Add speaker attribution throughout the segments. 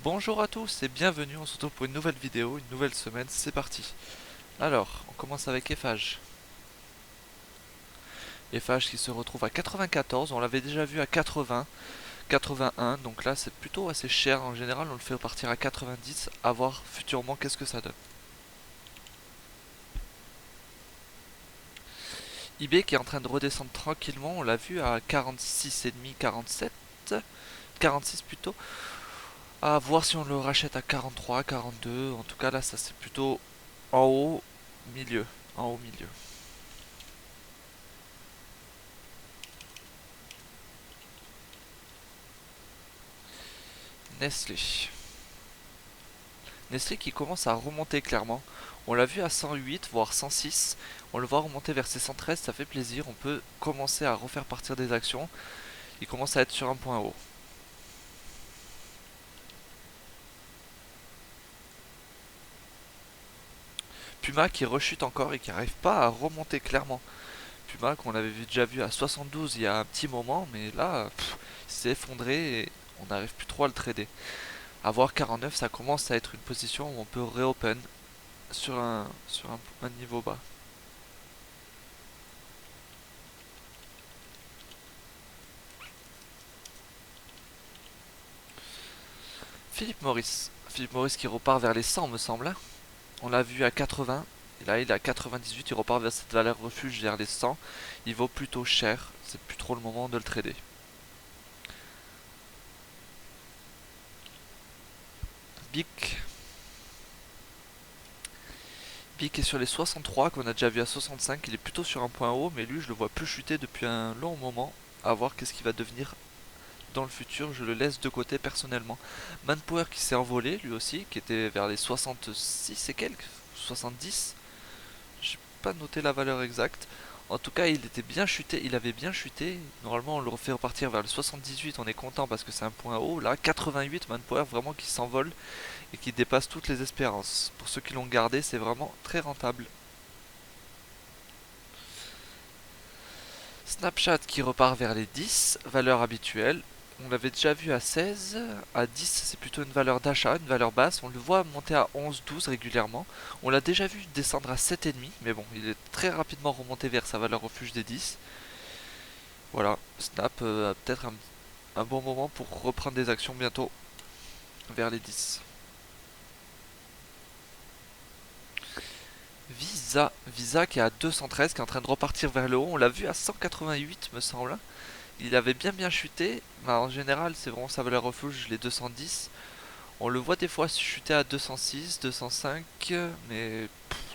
Speaker 1: Bonjour à tous et bienvenue, on se retrouve pour une nouvelle vidéo, une nouvelle semaine, c'est parti. Alors, on commence avec Eiffage. Eiffage qui se retrouve à 94, on l'avait déjà vu à 80, 81, donc là c'est plutôt assez cher, en général on le fait repartir à 90, à voir futurement qu'est-ce que ça donne. eBay qui est en train de redescendre tranquillement, on l'a vu à 46,5, 47, 46 plutôt, à voir si on le rachète à 43, 42, en tout cas là ça c'est plutôt en haut, milieu, en haut milieu. Nestlé. Nestlé qui commence à remonter clairement. On l'a vu à 108, voire 106. On le voit remonter vers ses 113, ça fait plaisir. On peut commencer à refaire partir des actions. Il commence à être sur un point haut. Puma qui rechute encore et qui n'arrive pas à remonter clairement. Puma qu'on avait déjà vu à 72 il y a un petit moment, mais là, il s'est effondré et on n'arrive plus trop à le trader. À voir 49, ça commence à être une position où on peut reopen sur un niveau bas. Philippe Maurice. Philippe Maurice qui repart vers les 100 me semble. On l'a vu à 80. Et là il est à 98. Il repart vers cette valeur refuge vers les 100. Il vaut plutôt cher. C'est plus trop le moment de le trader. BIC. BIC est sur les 63 qu'on a déjà vu à 65. Il est plutôt sur un point haut. Mais lui je le vois plus chuter depuis un long moment. À voir qu'est-ce qu'il va devenir dans le futur. Je le laisse de côté personnellement. Manpower qui s'est envolé lui aussi. Qui était vers les 66 et quelques. 70. J'ai pas noté la valeur exacte. En tout cas, il était bien chuté, il avait bien chuté. Normalement, on le refait repartir vers le 78, on est content parce que c'est un point haut. Là, 88, Manpower vraiment qui s'envole et qui dépasse toutes les espérances. Pour ceux qui l'ont gardé, c'est vraiment très rentable. Snapchat qui repart vers les 10, valeur habituelle. On l'avait déjà vu à 16, à 10 c'est plutôt une valeur d'achat, une valeur basse. On le voit monter à 11, 12 régulièrement. On l'a déjà vu descendre à 7,5, mais bon, il est très rapidement remonté vers sa valeur refuge des 10. Voilà, Snap a peut-être un bon moment pour reprendre des actions bientôt vers les 10. Visa qui est à 213, qui est en train de repartir vers le haut. On l'a vu à 188 me semble. Il avait bien chuté, mais en général c'est vraiment sa valeur refuge, les 210. On le voit des fois chuter à 206, 205, mais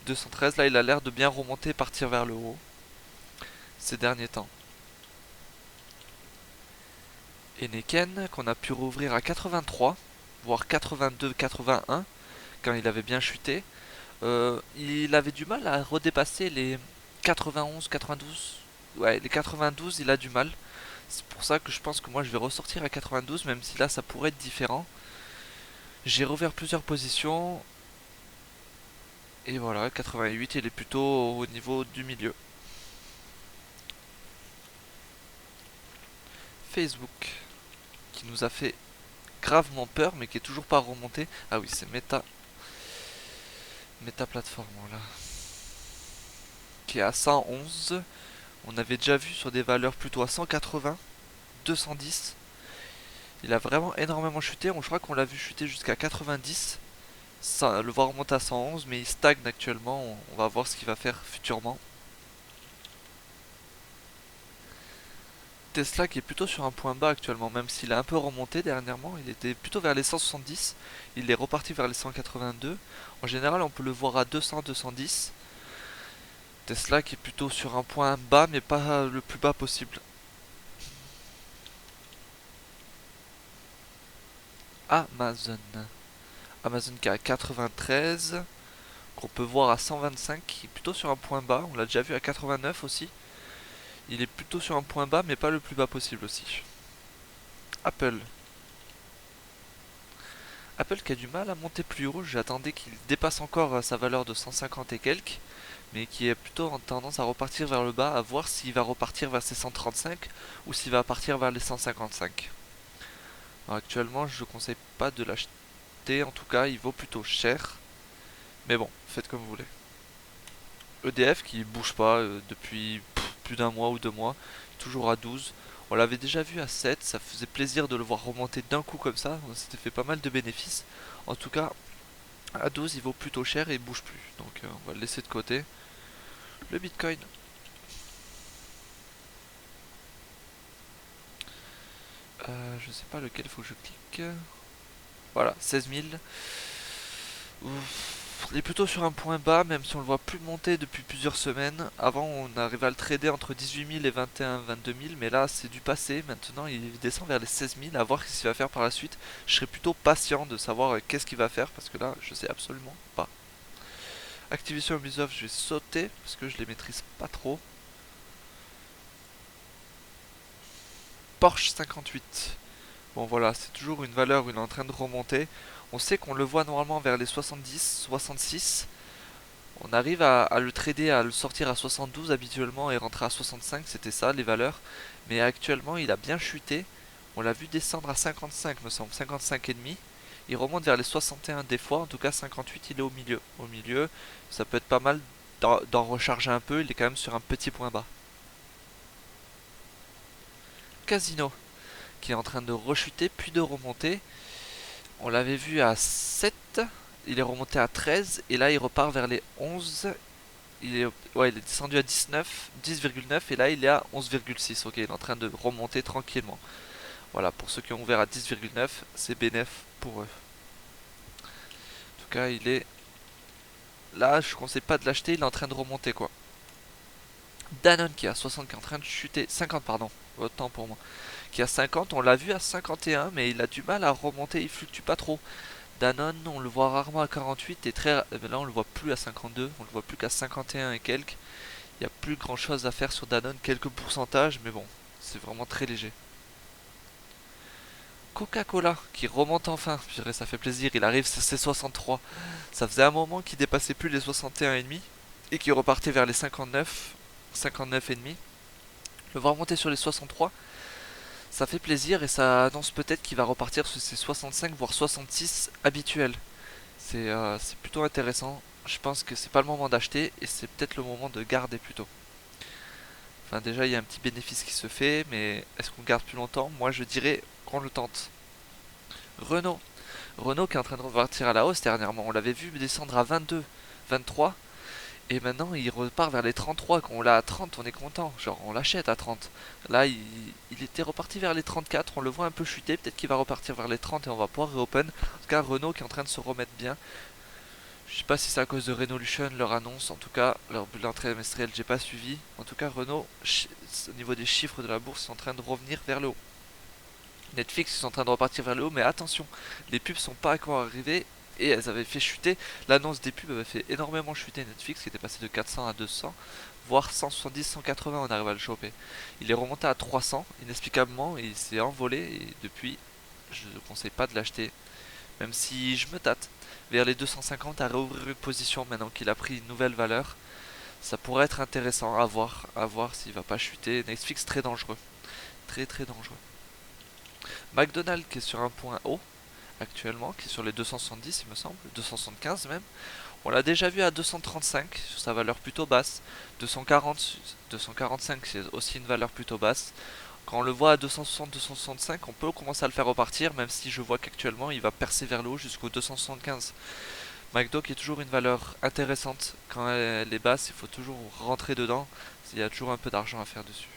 Speaker 1: 213 là il a l'air de bien remonter, partir vers le haut ces derniers temps. Enneken qu'on a pu rouvrir à 83, voire 82, 81 quand il avait bien chuté. Il avait du mal à redépasser les 91, 92. Ouais, les 92 il a du mal. C'est pour ça que je pense que moi je vais ressortir à 92, même si là ça pourrait être différent. J'ai rouvert plusieurs positions. Et voilà, 88, il est plutôt au niveau du milieu. Facebook, qui nous a fait gravement peur, mais qui est toujours pas remonté. Ah oui, c'est Meta Plateforme, là. Qui est à 111. On avait déjà vu sur des valeurs plutôt à 180, 210. Il a vraiment énormément chuté. Je crois qu'on l'a vu chuter jusqu'à 90. Le voir remonter à 111, mais il stagne actuellement. On va voir ce qu'il va faire futurement. Tesla qui est plutôt sur un point bas actuellement, même s'il a un peu remonté dernièrement, il était plutôt vers les 170, il est reparti vers les 182. En général, on peut le voir à 200, 210. Tesla qui est plutôt sur un point bas, mais pas le plus bas possible. Amazon. Amazon qui est à 93, qu'on peut voir à 125, qui est plutôt sur un point bas, on l'a déjà vu à 89 aussi. Il est plutôt sur un point bas, mais pas le plus bas possible aussi. Apple. Apple qui a du mal à monter plus haut, j'attendais qu'il dépasse encore sa valeur de 150 et quelques, mais qui est plutôt en tendance à repartir vers le bas, à voir s'il va repartir vers ses 135 ou s'il va partir vers les 155. Alors actuellement, je ne conseille pas de l'acheter. remonter, en tout cas il vaut plutôt cher. Mais bon, faites comme vous voulez. EDF qui bouge pas depuis plus d'un mois ou 2 mois, toujours à 12. On l'avait déjà vu à 7, ça faisait plaisir de le voir remonter d'un coup comme ça, on s'était fait pas mal de bénéfices. En tout cas, à 12 il vaut plutôt cher et il bouge plus, donc on va le laisser de côté. Le Bitcoin, je sais pas lequel il faut que je clique. Voilà, 16 000. Il est plutôt sur un point bas, même si on le voit plus monter depuis plusieurs semaines. Avant, on arrivait à le trader entre 18 000 et 21 22 000, mais là, c'est du passé. Maintenant, il descend vers les 16 000, à voir ce qu'il va faire par la suite. Je serais plutôt patient de savoir qu'est-ce qu'il va faire, parce que là, je sais absolument pas. Activation Ubisoft, je vais sauter, parce que je les maîtrise pas trop. Porsche 58. Bon voilà, c'est toujours une valeur où il est en train de remonter. On sait qu'on le voit normalement vers les 70, 66. On arrive à le trader, à le sortir à 72 habituellement et rentrer à 65, c'était ça les valeurs. Mais actuellement, il a bien chuté. On l'a vu descendre à 55, me semble, 55 et demi. Il remonte vers les 61 des fois, en tout cas 58, il est au milieu. Au milieu, ça peut être pas mal d'en recharger un peu, il est quand même sur un petit point bas. Casino, qui est en train de rechuter puis de remonter. On l'avait vu à 7, il est remonté à 13 et là il repart vers les 11. Ouais, il est descendu à 19, 10,9 et là il est à 11,6. Ok, il est en train de remonter tranquillement. Voilà, pour ceux qui ont ouvert à 10,9, c'est bénéf pour eux. En tout cas, il est là, je conseille pas de l'acheter, il est en train de remonter quoi. Danone qui est à 60, qui est en train de chuter, 50 pardon, autant pour moi. Qui est à 50, on l'a vu à 51, mais il a du mal à remonter, il fluctue pas trop. Danone, on le voit rarement à 48 et là on le voit plus à 52, on le voit plus qu'à 51 et quelques. Il n'y a plus grand chose à faire sur Danone, quelques pourcentages, mais bon, c'est vraiment très léger. Coca-Cola qui remonte enfin, je dirais ça fait plaisir, il arrive sur ses 63. Ça faisait un moment qu'il dépassait plus les 61,5 et qu'il repartait vers les 59, 59,5. Le voir monter sur les 63, ça fait plaisir et ça annonce peut-être qu'il va repartir sur ses 65 voire 66 habituels. C'est plutôt intéressant. Je pense que c'est pas le moment d'acheter et c'est peut-être le moment de garder plutôt. Enfin déjà il y a un petit bénéfice qui se fait, mais est-ce qu'on garde plus longtemps? Moi je dirais qu'on le tente. Renault. Renault qui est en train de repartir à la hausse dernièrement. On l'avait vu descendre à 22, 23. Et maintenant il repart vers les 33. Quand on l'a à 30 on est content. Genre on l'achète à 30. Là il était reparti vers les 34. On le voit un peu chuter. Peut-être qu'il va repartir vers les 30 et on va pouvoir reopen. En tout cas Renault qui est en train de se remettre bien. Je sais pas si c'est à cause de Renaulution leur annonce, en tout cas leur bilan trimestriel j'ai pas suivi. En tout cas Renault, au niveau des chiffres de la bourse, sont en train de revenir vers le haut. Netflix ils sont en train de repartir vers le haut, mais attention, les pubs sont pas encore arrivées et elles avaient fait chuter. L'annonce des pubs avait fait énormément chuter Netflix qui était passé de 400 à 200, voire 170, 180 on arrive à le choper. Il est remonté à 300 inexplicablement et il s'est envolé et depuis je ne conseille pas de l'acheter, même si je me tâte vers les 250 à réouvrir une position maintenant qu'il a pris une nouvelle valeur. Ça pourrait être intéressant à voir s'il va pas chuter. Netflix très dangereux, très très dangereux. McDonald's qui est sur un point haut actuellement, qui est sur les 270 il me semble, 275 même. On l'a déjà vu à 235 sur sa valeur plutôt basse, 240, 245 c'est aussi une valeur plutôt basse. Quand on le voit à 260, 265, on peut commencer à le faire repartir, même si je vois qu'actuellement il va percer vers le haut jusqu'au 275. McDo qui est toujours une valeur intéressante. Quand elle est basse, il faut toujours rentrer dedans. Il y a toujours un peu d'argent à faire dessus.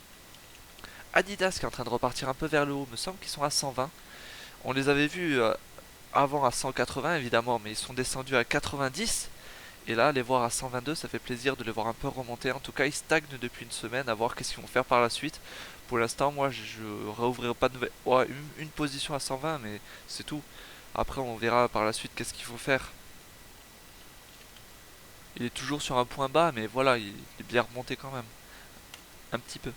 Speaker 1: Adidas qui est en train de repartir un peu vers le haut, me semble qu'ils sont à 120. On les avait vus avant à 180 évidemment, mais ils sont descendus à 90. Et là, les voir à 122, ça fait plaisir de les voir un peu remonter. En tout cas, ils stagnent depuis une semaine, à voir qu'est-ce qu'ils vont faire par la suite. Pour l'instant, moi, je réouvrirai pas de nouvelle. Ouais, une position à 120, mais c'est tout. Après, on verra par la suite qu'est-ce qu'il faut faire. Il est toujours sur un point bas, mais voilà, il est bien remonté quand même. Un petit peu.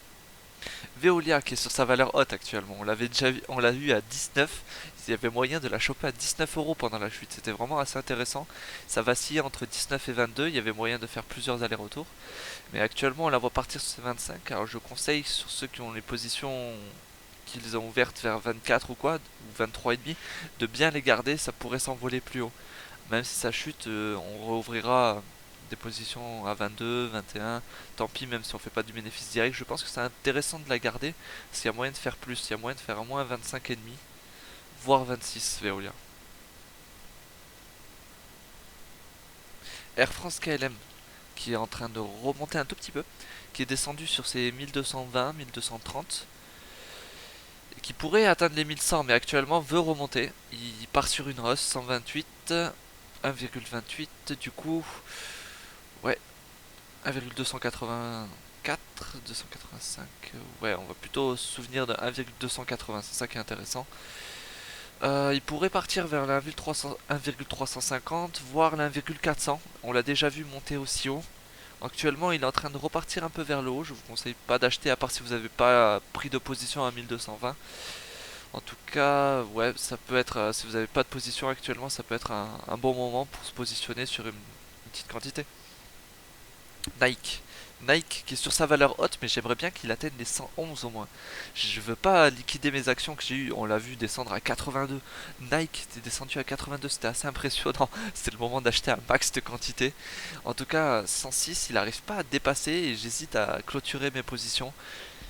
Speaker 1: Veolia qui est sur sa valeur haute actuellement. On l'avait déjà vu, on l'a vu à 19. Il y avait moyen de la choper à 19 euros pendant la chute. C'était vraiment assez intéressant. Ça vacillait entre 19 et 22. Il y avait moyen de faire plusieurs allers-retours. Mais actuellement, on la voit partir sur ces 25. Alors je conseille sur ceux qui ont les positions qui les ont ouvertes vers 24 ou quoi, ou 23,5, de bien les garder, ça pourrait s'envoler plus haut. Même si ça chute, on réouvrira des positions à 22, 21. Tant pis, même si on fait pas du bénéfice direct, je pense que c'est intéressant de la garder. Parce qu'il y a moyen de faire plus, il y a moyen de faire au moins 25,5, voire 26 Veolia. Air France KLM, qui est en train de remonter un tout petit peu, qui est descendu sur ses 1220, 1230, et qui pourrait atteindre les 1100, mais actuellement veut remonter. Il part sur une hausse, 128, 1,28, du coup, ouais, 1,284, 285, ouais, on va plutôt se souvenir de 1,280, c'est ça qui est intéressant. Il pourrait partir vers la 1,350, voire la 1,400. On l'a déjà vu monter aussi haut. Actuellement, il est en train de repartir un peu vers le haut. Je vous conseille pas d'acheter à part si vous n'avez pas pris de position à 1220. En tout cas, ouais, ça peut être, si vous n'avez pas de position actuellement, ça peut être un bon moment pour se positionner sur une petite quantité. Nike. Nike qui est sur sa valeur haute, mais j'aimerais bien qu'il atteigne les 111 au moins. Je veux pas liquider mes actions que j'ai eues, on l'a vu descendre à 82. Nike était descendu à 82, c'était assez impressionnant. C'était le moment d'acheter un max de quantité. En tout cas, 106, il n'arrive pas à dépasser et j'hésite à clôturer mes positions.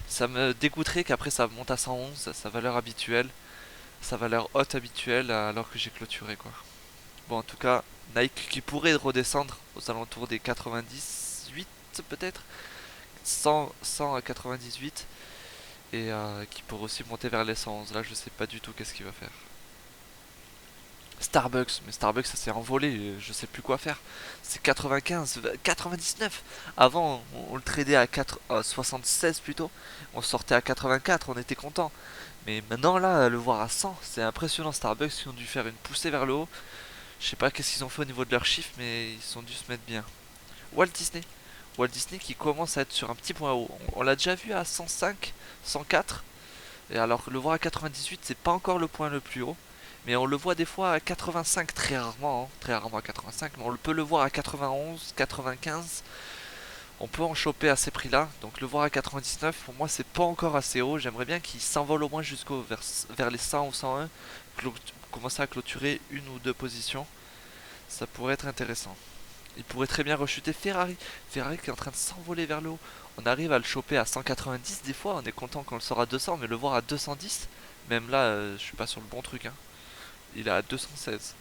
Speaker 1: Ça me dégoûterait qu'après ça monte à 111, sa valeur habituelle, sa valeur haute habituelle, alors que j'ai clôturé quoi. Bon, en tout cas, Nike qui pourrait redescendre aux alentours des 98 peut-être, 100 à 98, et qui pourrait aussi monter vers les 111. Là, je sais pas du tout qu'est-ce qu'il va faire. Starbucks, mais Starbucks ça s'est envolé, je sais plus quoi faire. C'est 95, 99. Avant, on le tradait à 76 plutôt. On sortait à 84, on était content. Mais maintenant, là, le voir à 100, c'est impressionnant. Starbucks, ils ont dû faire une poussée vers le haut. Je sais pas qu'est-ce qu'ils ont fait au niveau de leurs chiffres, mais ils ont dû se mettre bien. Walt Disney. Walt Disney qui commence à être sur un petit point haut. On l'a déjà vu à 105, 104. Et alors le voir à 98, c'est pas encore le point le plus haut. Mais on le voit des fois à 85, très rarement à 85, mais on peut le voir à 91, 95. On peut en choper à ces prix-là. Donc le voir à 99, pour moi, c'est pas encore assez haut. J'aimerais bien qu'il s'envole au moins jusqu'au vers les 100 ou 101. Commencer à clôturer une ou deux positions. Ça pourrait être intéressant. Il pourrait très bien rechuter Ferrari. Ferrari qui est en train de s'envoler vers le haut. On arrive à le choper à 190 des fois. On est content quand on le sort à 200, mais le voir à 210, même là, je suis pas sur le bon truc. Hein. Il est à 216.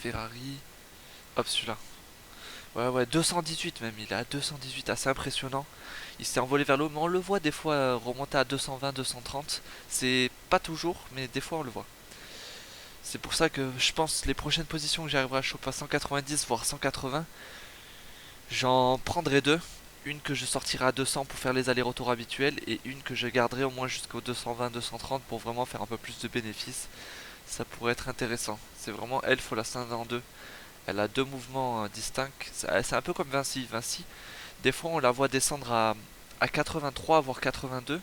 Speaker 1: Ferrari. Hop, celui-là. Ouais, ouais, 218 même. Il est à 218. Assez impressionnant. Il s'est envolé vers le haut, mais on le voit des fois remonter à 220, 230. C'est pas toujours, mais des fois on le voit. C'est pour ça que je pense les prochaines positions que j'arriverai à choper à 190 voire 180, j'en prendrai deux. Une que je sortirai à 200 pour faire les allers-retours habituels et une que je garderai au moins jusqu'au 220-230 pour vraiment faire un peu plus de bénéfices. Ça pourrait être intéressant. C'est vraiment elle, faut la scinder en deux. Elle a deux mouvements distincts. C'est un peu comme Vinci. Vinci, des fois on la voit descendre à 83 voire 82.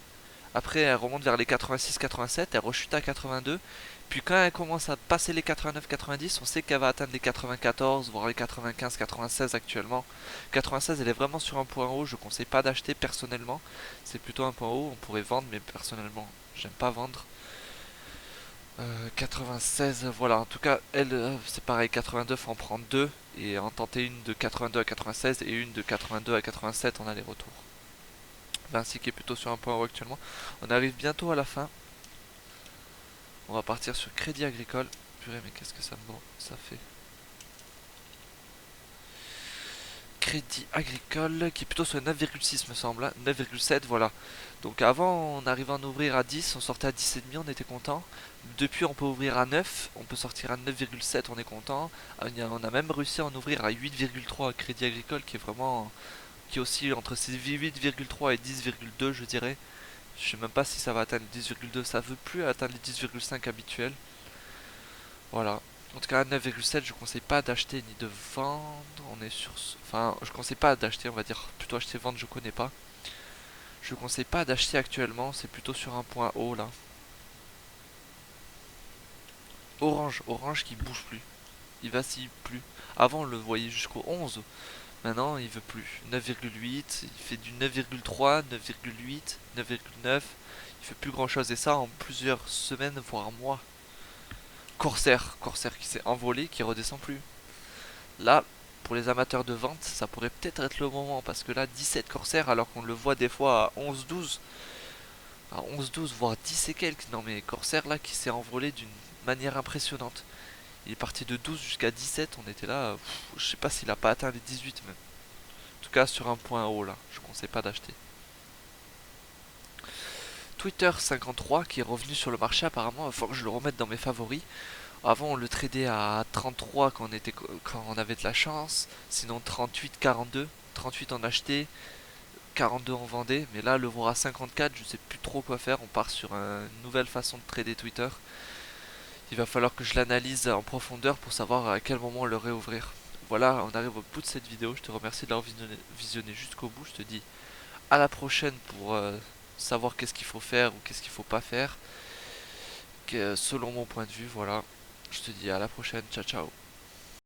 Speaker 1: Après, elle remonte vers les 86-87, elle rechute à 82. Puis quand elle commence à passer les 89-90, on sait qu'elle va atteindre les 94, voire les 95-96 actuellement. 96, elle est vraiment sur un point haut, je conseille pas d'acheter personnellement. C'est plutôt un point haut, on pourrait vendre, mais personnellement, j'aime pas vendre. 96, voilà, en tout cas, elle, c'est pareil, 82, faut en prendre deux, et en tenter une de 82 à 96 et une de 82 à 87 en aller-retour. Vinci qui est plutôt sur un point haut actuellement. On arrive bientôt à la fin. On va partir sur Crédit Agricole. Purée, mais qu'est-ce que ça fait? Crédit Agricole qui est plutôt sur 9,6 me semble. 9,7, voilà. Donc avant, on arrivait à en ouvrir à 10, on sortait à 10,5, on était content. Depuis, on peut ouvrir à 9, on peut sortir à 9,7, on est content. On a même réussi à en ouvrir à 8,3 Crédit Agricole qui est vraiment... qui oscille entre ces 8,3 et 10,2 je dirais. Je sais même pas si ça va atteindre les 10,2, ça veut plus atteindre les 10,5 habituels. Voilà. En tout cas, à 9,7, je conseille pas d'acheter ni de vendre. On est sur. Enfin, je conseille pas d'acheter, on va dire. Plutôt acheter, vendre, je connais pas. Je conseille pas d'acheter actuellement, c'est plutôt sur un point haut là. Orange, Orange qui bouge plus. Il vacille plus. Avant, on le voyait jusqu'au 11. Maintenant, il veut plus. 9,8, il fait du 9,3, 9,8, 9,9. il fait plus grand chose et ça en plusieurs semaines voire mois. Corsair qui s'est envolé, qui redescend plus. Là, pour les amateurs de vente, ça pourrait peut-être être le moment parce que là 17 Corsair alors qu'on le voit des fois à 11-12, à 11-12 voire 10 et quelques. Non mais Corsair là qui s'est envolé d'une manière impressionnante. Il est parti de 12 jusqu'à 17, on était là, je sais pas s'il a pas atteint les 18 même. En tout cas sur un point haut là, je conseille pas d'acheter. Twitter 53 qui est revenu sur le marché apparemment, il faut que je le remette dans mes favoris. Avant on le tradait à 33 quand on avait de la chance, sinon 38, 42. 38 on achetait, 42 on vendait, mais là le voir à 54, je sais plus trop quoi faire, on part sur une nouvelle façon de trader Twitter. Il va falloir que je l'analyse en profondeur pour savoir à quel moment le réouvrir. Voilà, on arrive au bout de cette vidéo, je te remercie de l'avoir visionné jusqu'au bout, je te dis à la prochaine pour savoir qu'est-ce qu'il faut faire ou qu'est-ce qu'il faut pas faire, selon mon point de vue, voilà. Je te dis à la prochaine, ciao ciao.